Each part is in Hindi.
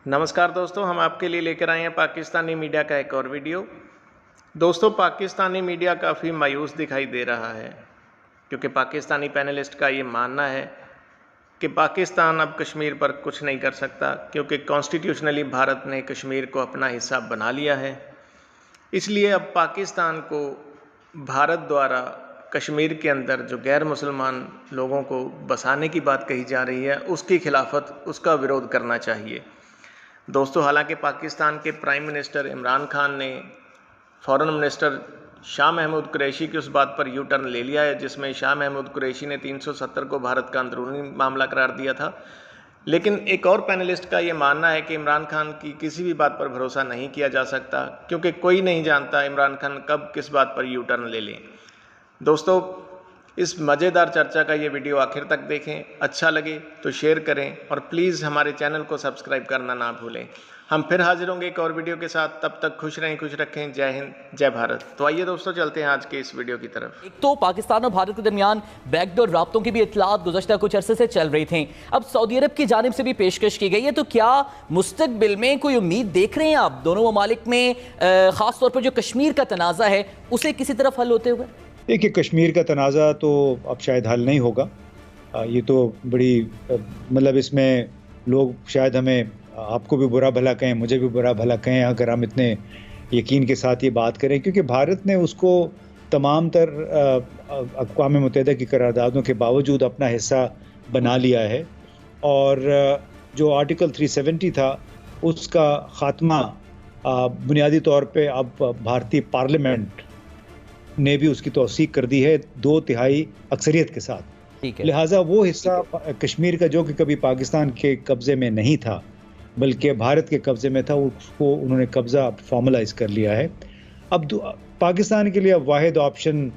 नमस्कार दोस्तों, हम आपके लिए लेकर आए हैं पाकिस्तानी मीडिया का एक और वीडियो। दोस्तों, पाकिस्तानी मीडिया काफ़ी मायूस दिखाई दे रहा है क्योंकि पाकिस्तानी पैनलिस्ट का ये मानना है कि पाकिस्तान अब कश्मीर पर कुछ नहीं कर सकता क्योंकि कॉन्स्टिट्यूशनली भारत ने कश्मीर को अपना हिस्सा बना लिया है। इसलिए अब पाकिस्तान को भारत द्वारा कश्मीर के अंदर जो गैर मुसलमान लोगों को बसाने की बात कही जा रही है उसकी खिलाफत, उसका विरोध करना चाहिए। दोस्तों, हालांकि पाकिस्तान के प्राइम मिनिस्टर इमरान खान ने फॉरेन मिनिस्टर शाह महमूद कुरैशी की उस बात पर यू टर्न ले लिया है जिसमें शाह महमूद कुरैशी ने 370 को भारत का अंदरूनी मामला करार दिया था। लेकिन एक और पैनलिस्ट का ये मानना है कि इमरान खान की किसी भी बात पर भरोसा नहीं किया जा सकता क्योंकि कोई नहीं जानता इमरान खान कब किस बात पर यू टर्न ले लें। दोस्तों, इस मज़ेदार चर्चा का ये वीडियो आखिर तक देखें, अच्छा लगे तो शेयर करें और प्लीज़ हमारे चैनल को सब्सक्राइब करना ना भूलें। हम फिर हाजिर होंगे एक और वीडियो के साथ, तब तक खुश रहें, खुश रखें। जय हिंद, जय भारत। तो आइए दोस्तों, चलते हैं आज के इस वीडियो की तरफ। एक तो पाकिस्तान और भारत के दरमियान बैकडोर राब्तों की भी इत्तलात गुज़श्ता कुछ अरसे से चल रही थी। अब सऊदी अरब की जानिब से भी पेशकश की गई है। तो क्या मुस्तकबिल में कोई उम्मीद देख रहे हैं आप दोनों ममालिक में, ख़ास तौर पर जो कश्मीर का तनाज़ा है उसे किसी तरफ हल होते हुए? देखिए, कश्मीर का तनाज़ा तो अब शायद हल नहीं होगा। ये तो बड़ी मतलब इसमें लोग शायद हमें, आपको भी बुरा भला कहें, मुझे भी बुरा भला कहें अगर हम इतने यकीन के साथ ये बात करें, क्योंकि भारत ने उसको तमाम तर अक़वाम मुत्तहिदा की करारदादों के बावजूद अपना हिस्सा बना लिया है। और जो आर्टिकल 370 था उसका ख़ात्मा बुनियादी तौर पे अब भारतीय पार्लियामेंट ने भी उसकी तौसीक कर दी है 2/3 अक्सरियत के साथ। लिहाजा वो हिस्सा कश्मीर का जो कि कभी पाकिस्तान के कब्ज़े में नहीं था बल्कि भारत के कब्ज़े में था, उसको उन्होंने कब्ज़ा फॉर्मलाइज कर लिया है। अब पाकिस्तान के लिए अब वाहिद ऑप्शन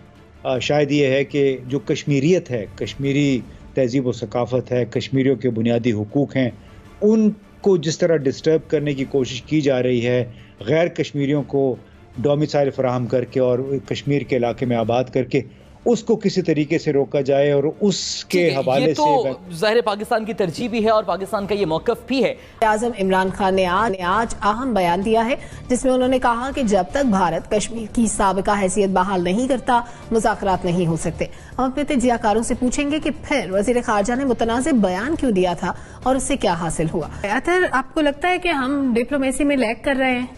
शायद ये है कि जो कश्मीरियत है, कश्मीरी तहज़ीब व सकाफ़त है, कश्मीरियों के बुनियादी हुकूक हैं, उनको जिस तरह डिस्टर्ब करने की कोशिश की जा रही है, गैर कश्मीरियों को डोमिसाइल फराहम करके और कश्मीर के इलाके में आबाद करके उसको किसी तरीके से रोका जाए, और उसके हवाले से ज़ाहिर पाकिस्तान की तरजीह भी है और पाकिस्तान का ये मौक़िफ़ भी है। आज़म इमरान खान ने आज अहम बयान दिया है जिसमें उन्होंने कहा कि जब तक भारत कश्मीर की साबिका हैसियत बहाल नहीं करता मुज़ाकरात नहीं हो सकते। हम अपने तजियाकारों से पूछेंगे कि फिर वज़ीर ख़ारजा ने मुतनाज़िब बयान क्यों दिया था और उससे क्या हासिल हुआ। अतर, आपको लगता है कि हम डिप्लोमेसी में लैग कर रहे हैं?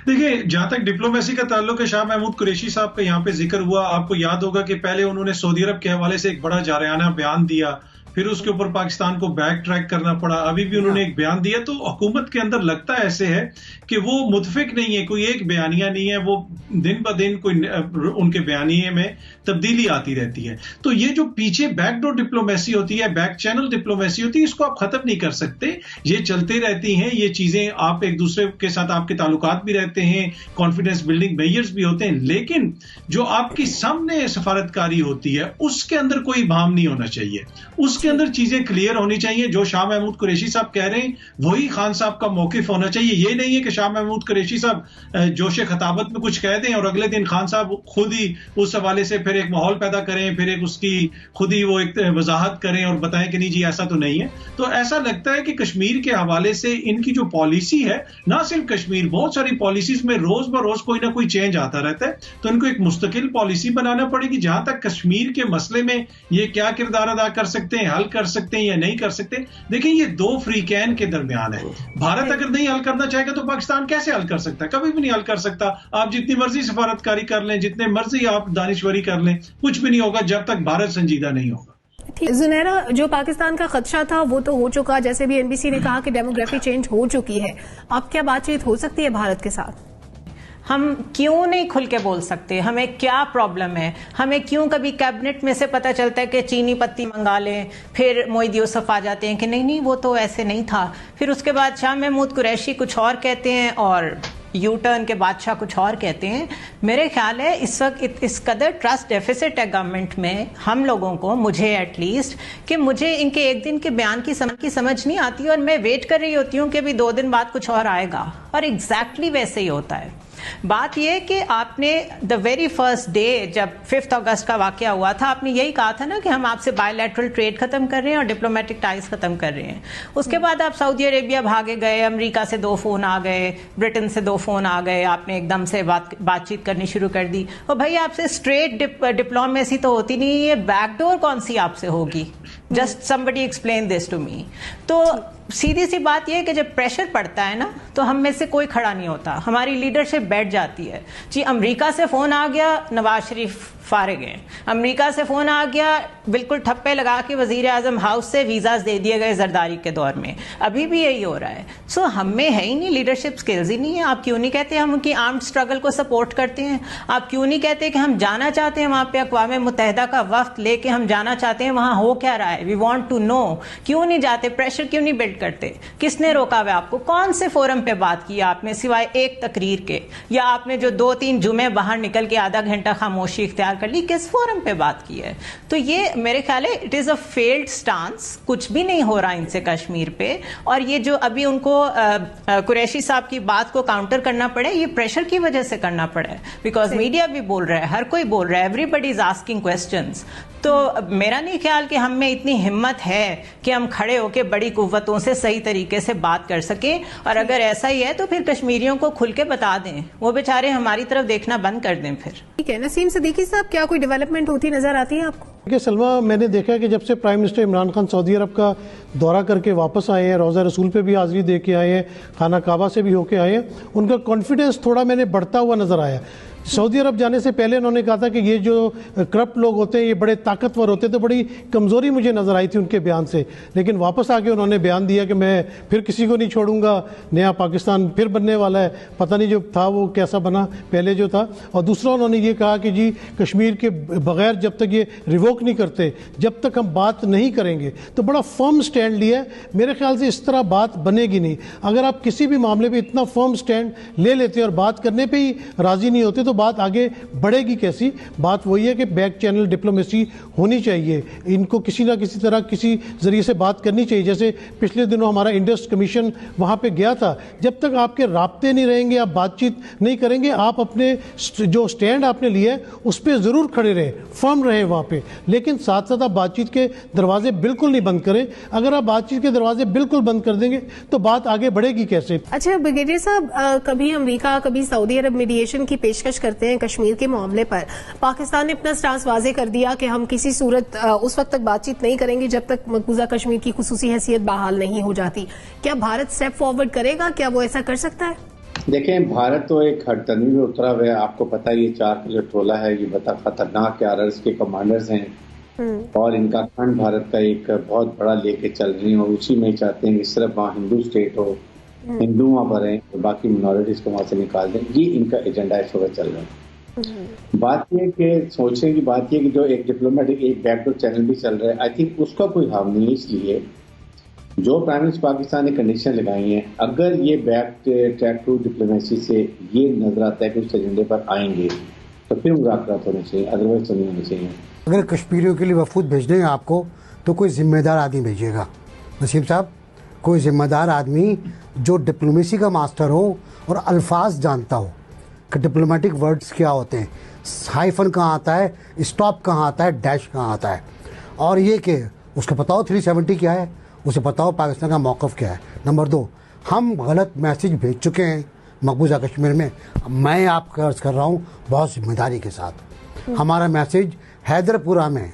देखिए, जहां तक डिप्लोमेसी का ताल्लुक है, शाह महमूद कुरैशी साहब का यहाँ पे जिक्र हुआ। आपको याद होगा कि पहले उन्होंने सऊदी अरब के हवाले से एक बड़ा जारयाना बयान दिया, फिर उसके ऊपर पाकिस्तान को बैक ट्रैक करना पड़ा। अभी भी उन्होंने एक बयान दिया। तो हुकूमत के अंदर लगता ऐसे है कि वो मुतफिक नहीं है, कोई एक बयानिया नहीं है, वो दिन ब दिन कोई उनके बयानिए में तब्दीली आती रहती है। तो ये जो पीछे बैकडोर डिप्लोमेसी होती है, बैक चैनल डिप्लोमेसी होती है, इसको आप खत्म नहीं कर सकते। ये चलते रहती हैं ये चीजें, आप एक दूसरे के साथ आपके ताल्लुकात भी रहते हैं, कॉन्फिडेंस बिल्डिंग मेजर्स भी होते हैं, लेकिन जो आपकी सामने सफारतकारी होती है उसके अंदर कोई भाम नहीं होना चाहिए, उसके अंदर चीजें क्लियर होनी चाहिए। जो शाह महमूद कुरैशी साहब कह रहे हैं वही खान साहब का मौकिफ होना चाहिए। ये नहीं है कि शाह महमूद कुरैशी साहब जोशे खताबत में कुछ कह दें और अगले दिन खान साहब खुद ही उस हवाले से फिर एक माहौल पैदा करें, फिर एक उसकी खुद ही वो एक वजाहत करें और बताएं कि नहीं जी ऐसा तो नहीं है। तो ऐसा लगता है कि कश्मीर के हवाले से इनकी जो पॉलिसी है, ना सिर्फ कश्मीर, बहुत सारी पॉलिसीज में रोज ब रोज कोई ना कोई चेंज आता रहता है। तो इनको एक मुस्तकिल पॉलिसी बनाना पड़ेगी जहां तक कश्मीर के मसले में ये क्या किरदार अदा कर सकते हैं, हल कर सकते हैं या नहीं कर सकते। देखिए, ये दो फ्री कैन के दरमियान है। भारत अगर नहीं हल करना चाहेगा तो पाकिस्तान कैसे हल कर सकता है? कभी भी नहीं हल कर सकता। आप जितनी मर्जी सफारतकारी कर लें, जितने मर्जी आप दानिशवरी कर लें, कुछ भी नहीं होगा जब तक भारत संजीदा नहीं होगा। जुनैरा, जो पाकिस्तान का खदशा था वो तो हो चुका, जैसे भी एनबीसी ने कहा कि डेमोग्राफी चेंज हो चुकी है। अब क्या बातचीत हो सकती है भारत के साथ? हम क्यों नहीं खुल के बोल सकते? हमें क्या प्रॉब्लम है? हमें क्यों कभी कैबिनेट में से पता चलता है कि चीनी पत्ती मंगा लें, फिर मोहिद यूसुफ आ जाते हैं कि नहीं नहीं वो तो ऐसे नहीं था, फिर उसके बाद शाह महमूद कुरैशी कुछ और कहते हैं और यू टर्न के बादशाह कुछ और कहते हैं। मेरे ख्याल है इस वक्त इस कदर ट्रस्ट डेफिसिट है गवर्नमेंट में, हम लोगों को, मुझे एटलीस्ट, कि मुझे इनके एक दिन के बयान की समझ नहीं आती और मैं वेट कर रही होती हूँ कि अभी 2 दिन बाद कुछ और आएगा, और एग्जैक्टली वैसे ही होता है। बात यह कि आपने द वेरी फर्स्ट डे जब 5 अगस्त का वाकया हुआ था, आपने यही कहा था ना कि हम आपसे बायलैटरल ट्रेड खत्म कर रहे हैं और डिप्लोमेटिक टाइज खत्म कर रहे हैं। उसके बाद आप सऊदी अरेबिया भागे गए, अमेरिका से 2 फोन आ गए, ब्रिटेन से 2 फोन आ गए, आपने एकदम से बातचीत करनी शुरू कर दी। और भाई आपसे स्ट्रेट डिप्लोमेसी तो होती नहीं, ये बैकडोर कौन सी आपसे होगी? Just somebody explain this to me. तो सीधी सी बात यह है कि जब प्रेशर पड़ता है ना तो हम में से कोई खड़ा नहीं होता, हमारी लीडरशिप बैठ जाती है। जी अमेरिका से फोन आ गया, नवाज शरीफ फारिग हैं। अमेरिका से फोन आ गया, बिल्कुल ठप्पे लगा के वजीर आजम हाउस से वीजाज दे दिए गए जरदारी के दौर में। अभी भी यही हो रहा है। सो हम में है ही नहीं, लीडरशिप स्किल्स ही नहीं है। आप क्यों नहीं कहते हम उनकी आर्म्ड स्ट्रगल को सपोर्ट करते हैं? आप क्यों नहीं कहते कि हम जाना चाहते हैं वहां पे, अक़वाम मुत्तहिदा का वफ्द लेके हम जाना चाहते हैं, वहां हो क्या रहा है, वी वांट टू नो। क्यों नहीं जाते? प्रेशर क्यों नहीं बिल्ड करते? किसने रोका हुआ आपको? कौन से फोरम पे बात की आपने सिवाय एक तकरीर के? या आपने जो 2-3 जुमे बाहर निकल के आधा घंटा खामोशी इख्तियार कर ली, किस फोरम पे बात की है? तो ये मेरे ख्याल है it is a failed stance. कुछ भी नहीं हो रहा इनसे कश्मीर पे। और ये जो अभी उनको कुरैशी साहब की बात को काउंटर करना पड़े, ये प्रेशर की वजह से करना पड़ा है, बिकॉज मीडिया भी बोल रहा है, हर कोई बोल रहा है, एवरीबडी इज आस्किंग क्वेश्चंस। तो मेरा नहीं ख्याल कि हम में इतनी हिम्मत है कि हम खड़े होकर बड़ी कुव्वतों से सही तरीके से बात कर सकें। और अगर ऐसा ही है तो फिर कश्मीरियों को खुल के बता दें, वो बेचारे हमारी तरफ देखना बंद कर दें फिर। ठीक है, नसीम सिद्दीकी साहब, क्या कोई डेवलपमेंट होती नजर आती है आपको? देखिए सलमा, मैंने देखा है कि जब से prime minister Imran Khan Saudi Arab का दौरा करके वापस आए हैं, रोज़ा रसूल पे भी हाज़िरी दे के आए हैं, खाना काबा से भी होके आए हैं, उनका कॉन्फिडेंस थोड़ा मैंने बढ़ता हुआ नज़र आया। सऊदी अरब जाने से पहले उन्होंने कहा था कि ये जो करप्ट लोग होते हैं ये बड़े ताकतवर होते हैं, तो बड़ी कमज़ोरी मुझे नज़र आई थी उनके बयान से। लेकिन वापस आके उन्होंने बयान दिया कि मैं फिर किसी को नहीं छोड़ूंगा, नया पाकिस्तान फिर बनने वाला है, पता नहीं जो था वो कैसा बना पहले जो था। और दूसरा उन्होंने ये कहा कि जी कश्मीर के बगैर जब तक ये रिवोक नहीं करते, जब तक हम बात नहीं करेंगे। तो बड़ा फर्म स्टैंड लिया है। मेरे ख्याल से इस तरह बात बनेगी नहीं। अगर आप किसी भी मामले पर इतना फर्म स्टैंड ले लेते हैं और बात करने पर ही राज़ी नहीं होते तो बात आगे बढ़ेगी कैसी? बात वही है कि बैक चैनल डिप्लोमेसी होनी चाहिए। इनको किसी ना किसी तरह किसी जरिए से बात करनी चाहिए। जैसे पिछले दिनों हमारा इंडस कमीशन वहां पे गया था। जब तक आपके राब्ते नहीं रहेंगे, आप बातचीत नहीं करेंगे, आप अपने जो स्टैंड आपने लिया है उस पर जरूर खड़े रहें, फर्म रहें वहां पे। लेकिन साथ साथ आप बातचीत के दरवाजे बिल्कुल नहीं बंद करें। अगर आप बातचीत के दरवाजे बिल्कुल बंद कर देंगे तो बात आगे बढ़ेगी कैसे? अच्छा ब्रिगेडियर साहब, कभी अमेरिका कभी सऊदी अरब मीडिएशन की पेशकश करते हैं कश्मीर के मामले पर। पाकिस्तान ने अपना स्टांस वाजे कर दिया कि हम किसी सूरत उस वक्त तक बातचीत नहीं करेंगे जब तक मकबूजा कश्मीर की खुसूसी हैसियत बहाल नहीं हो जाती। क्या भारत स्टेप फॉरवर्ड करेगा? क्या वो ऐसा कर सकता है? देखें, भारत तो एक हड़तनी में उतरा हुआ है। आपको पता है ये 4 का जो टोला है ये बता खतरनाक टेरर्स के कमांडर्स हैं और इनका फंड भारत का एक बहुत बड़ा लेके चल रही है। और उसी में चाहते हैं कि सिर्फ वहाँ हिंदू स्टेट हो, हिंदू वहाँ पर हैं और बाकी मिनॉरिटीज को वहाँ से निकाल दें। ये इनका एजेंडा इस वक्त चल रहा है। बात यह कि सोचने की बात यह कि जो एक डिप्लोमेटिक एक बैकडोर चैनल भी चल रहा है, आई थिंक उसका कोई हार्म नहीं है। इसलिए जो प्राइम मिनिस्टर पाकिस्तान ने कंडीशन लगाई है, अगर ये बैक ट्रैक टू डिप्लोमेसी से ये नजर आता है कि उस एजेंडे पर आएंगे तो फिर मुज़ाकरात होने चाहिए, अदरवाइज तो नहीं होने चाहिए। अगर कश्मीरियों के लिए वफूद भेजने हैं आपको तो कोई जिम्मेदार आदमी भेजिएगा नसीम साहब, कोई जिम्मेदार आदमी जो डिप्लोमेसी का मास्टर हो और अल्फाज जानता हो कि डिप्लोमेटिक वर्ड्स क्या होते हैं, हाइफन कहाँ आता है, स्टॉप कहाँ आता है, डैश कहाँ आता है। और ये कि उसको पता हो 370 क्या है, उसे पता हो पाकिस्तान का मौक़िफ़ क्या है। नंबर 2, हम गलत मैसेज भेज चुके हैं मकबूजा कश्मीर में। मैं आपका अर्ज़ कर रहा हूँ बहुत जिम्मेदारी के साथ। हमारा मैसेज हैदरपुरा में,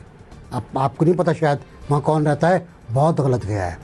अब आपको नहीं पता शायद वहाँ कौन रहता है, बहुत गलत गया है।